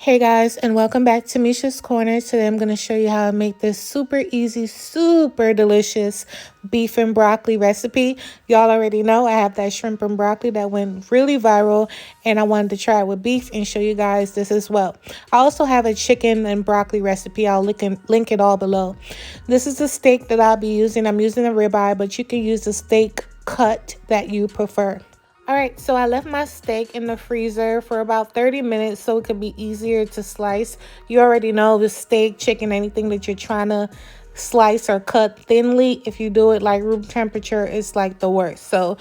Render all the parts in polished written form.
Hey guys, and welcome back to Misha's Corner. Today I'm going to show you how to make this super easy, super delicious beef and broccoli recipe. Y'all already know I have that shrimp and broccoli that went really viral, and I wanted to try it with beef and show you guys this as well. I also have a chicken and broccoli recipe. I'll link it all below. This is the steak that I'll be using. I'm using a ribeye, but you can use the steak cut that you prefer. All right, so I left my steak in the freezer for about 30 minutes so it could be easier to slice. You already know the steak, chicken, anything that you're trying to slice or cut thinly, if you do it like room temperature, it's like the worst. So,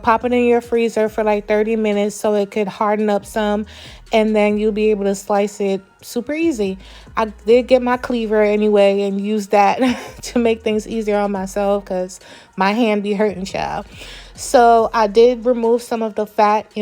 pop it in your freezer for like 30 minutes so it could harden up some, and then you'll be able to slice it super easy. I did get my cleaver anyway and use that to make things easier on myself because my hand be hurting, child. So I did remove some of the fat,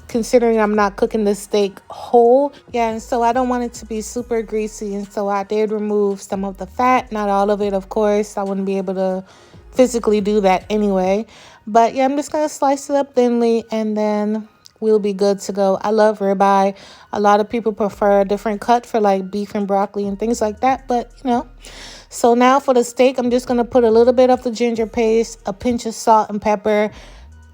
considering I'm not cooking the steak whole. Yeah, and so I don't want it to be super greasy. And so I did remove some of the fat, not all of it, of course. I wouldn't be able to physically do that anyway. But yeah, I'm just going to slice it up thinly and then we'll be good to go. I love ribeye. A lot of people prefer a different cut for like beef and broccoli and things like that. But, So now for the steak, I'm just going to put a little bit of the ginger paste, a pinch of salt and pepper.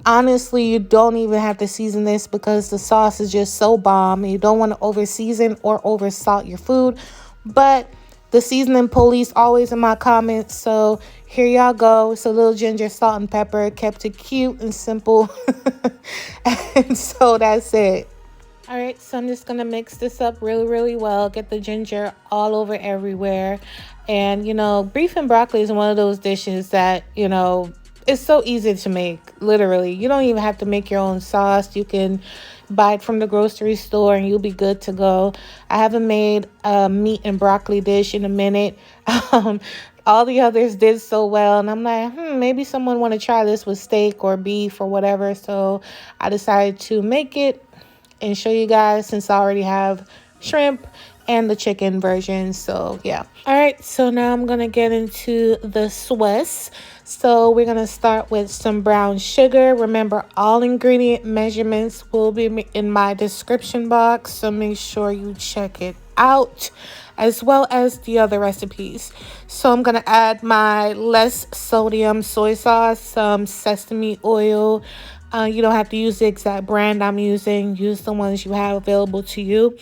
Honestly, you don't even have to season this because the sauce is just so bomb. You don't want to over season or over salt your food. But the seasoning police always in my comments. So here y'all go. It's a little ginger, salt, and pepper. Kept it cute and simple. And so that's it. All right, so I'm just going to mix this up really, really well. Get the ginger all over everywhere. And, beef and broccoli is one of those dishes that, it's so easy to make, literally. You don't even have to make your own sauce. You can buy it from the grocery store and you'll be good to go. I haven't made a meat and broccoli dish in a minute. All the others did so well, and I'm like, maybe someone want to try this with steak or beef or whatever. So I decided to make it and show you guys since I already have shrimp and the chicken version. So yeah. All right, so now I'm gonna get into the Swiss. So we're gonna start with some brown sugar. Remember, all ingredient measurements will be in my description box, so make sure you check it out, as well as the other recipes. So I'm gonna add my less sodium soy sauce, some sesame oil. You don't have to use the exact brand I'm using. Use the ones you have available to you.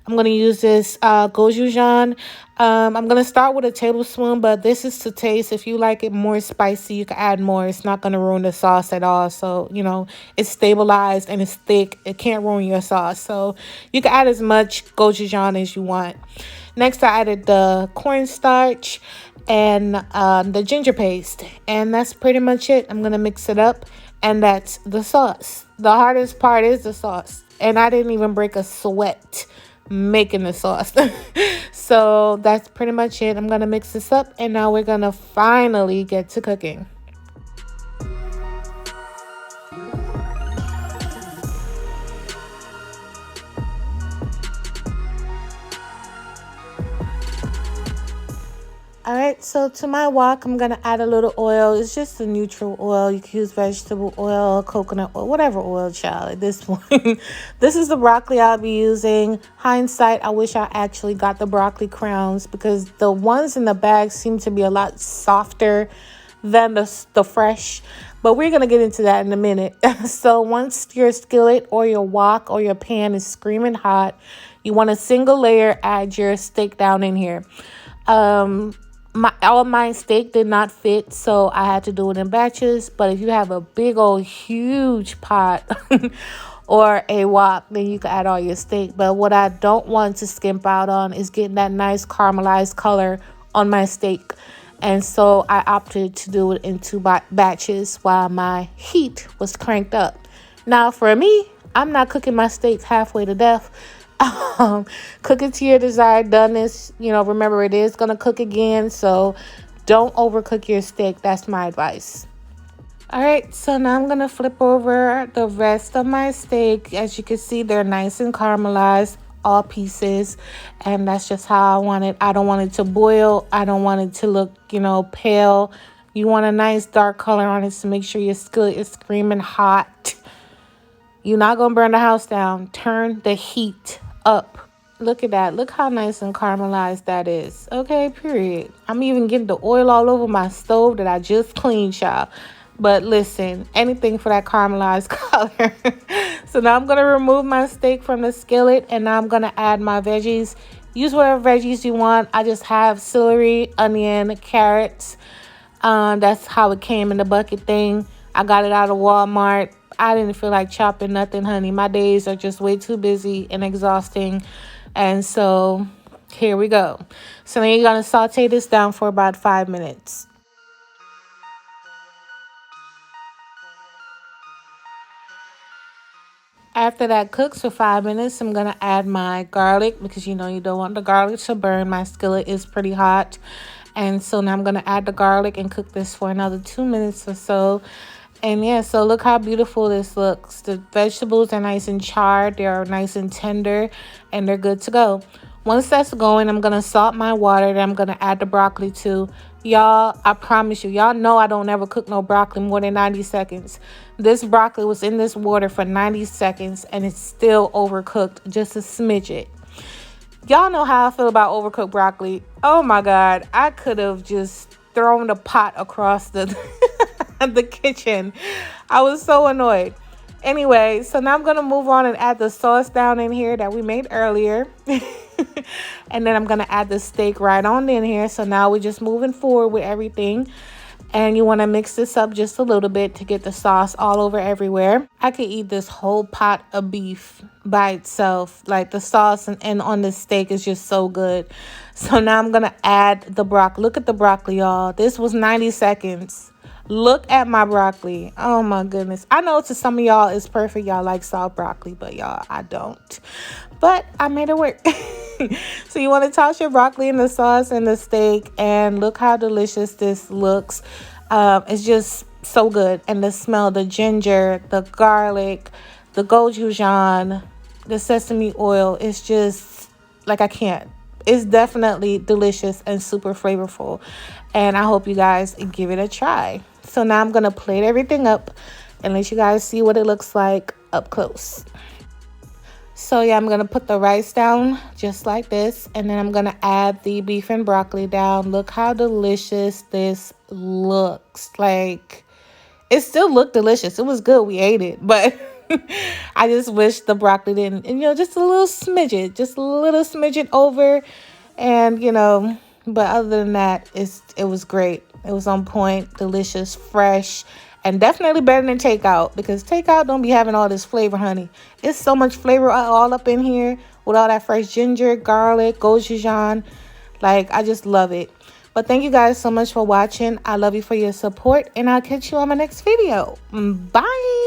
I'm going to use this goji. I'm going to start with a tablespoon, but this is to taste. If you like it more spicy, you can add more. It's not going to ruin the sauce at all. So, it's stabilized and it's thick. It can't ruin your sauce. So you can add as much goji as you want. Next, I added the cornstarch and the ginger paste. And that's pretty much it. I'm going to mix it up. And that's the sauce. The hardest part is the sauce. And I didn't even break a sweat making the sauce. So that's pretty much it. I'm going to mix this up. And now we're going to finally get to cooking. All right, so to my wok, I'm going to add a little oil. It's just a neutral oil. You can use vegetable oil, coconut oil, whatever oil, child, at this point. This is the broccoli I'll be using. Hindsight, I wish I actually got the broccoli crowns because the ones in the bag seem to be a lot softer than the fresh. But we're going to get into that in a minute. So once your skillet or your wok or your pan is screaming hot, you want a single layer, add your steak down in here. All my steak did not fit, so I had to do it in batches. But if you have a big old huge pot or a wok, then you can add all your steak. But what I don't want to skimp out on is getting that nice caramelized color on my steak. And so I opted to do it in two batches while my heat was cranked up. Now for me, I'm not cooking my steak halfway to death. Cook it to your desired doneness. Remember, it is going to cook again, so don't overcook your steak. That's my advice. All right, so now I'm going to flip over the rest of my steak. As you can see, they're nice and caramelized, all pieces, and that's just how I want it. I don't want it to boil. I don't want it to look, pale. You want a nice dark color on it, so make sure your skillet is screaming hot. You're not going to burn the house down. Turn the heat up. Look at that. Look how nice and caramelized that is. Okay, period. I'm even getting the oil all over my stove that I just cleaned, y'all. But listen, anything for that caramelized color. So now I'm going to remove my steak from the skillet, and now I'm going to add my veggies. Use whatever veggies you want. I just have celery, onion, carrots. That's how it came in the bucket thing. I got it out of Walmart. I didn't feel like chopping nothing, honey. My days are just way too busy and exhausting. And so here we go. So then you're going to saute this down for about 5 minutes. After that cooks for 5 minutes, I'm going to add my garlic because, you know, you don't want the garlic to burn. My skillet is pretty hot. And so now I'm going to add the garlic and cook this for another 2 minutes or so. And yeah, so look how beautiful this looks. The vegetables are nice and charred. They're nice and tender, and they're good to go. Once that's going, I'm going to salt my water that I'm going to add the broccoli to. Y'all, I promise you, y'all know I don't ever cook no broccoli more than 90 seconds. This broccoli was in this water for 90 seconds, and it's still overcooked just a smidget. Y'all know how I feel about overcooked broccoli. Oh my God, I could have just thrown the pot across the the kitchen. I was so annoyed. Anyway, so now I'm going to move on and add the sauce down in here that we made earlier. And then I'm going to add the steak right on in here. So now we're just moving forward with everything. And you want to mix this up just a little bit to get the sauce all over everywhere. I could eat this whole pot of beef by itself. Like the sauce and on the steak is just so good. So now I'm going to add the broccoli. Look at the broccoli, y'all. This was 90 seconds. Look at my broccoli. Oh my goodness. I know to some of y'all it's perfect. Y'all like soft broccoli, but y'all, I don't. But I made it work. So you want to toss your broccoli in the sauce and the steak, and look how delicious this looks. It's just so good. And the smell, the ginger, the garlic, the gochujang, the sesame oil, it's just like I can't. It's definitely delicious and super flavorful. And I hope you guys give it a try. So now I'm going to plate everything up and let you guys see what it looks like up close. So yeah, I'm going to put the rice down just like this. And then I'm going to add the beef and broccoli down. Look how delicious this looks. Like, it still looked delicious. It was good. We ate it. But I just wish the broccoli didn't, and, you know, just a little smidget over. And, you know, but other than that, it was great. It was on point, delicious, fresh, and definitely better than Takeout, because Takeout don't be having all this flavor, honey. It's so much flavor all up in here with all that fresh ginger, garlic, gochujang. Like, I just love it. But thank you guys so much for watching. I love you for your support, and I'll catch you on my next video. Bye.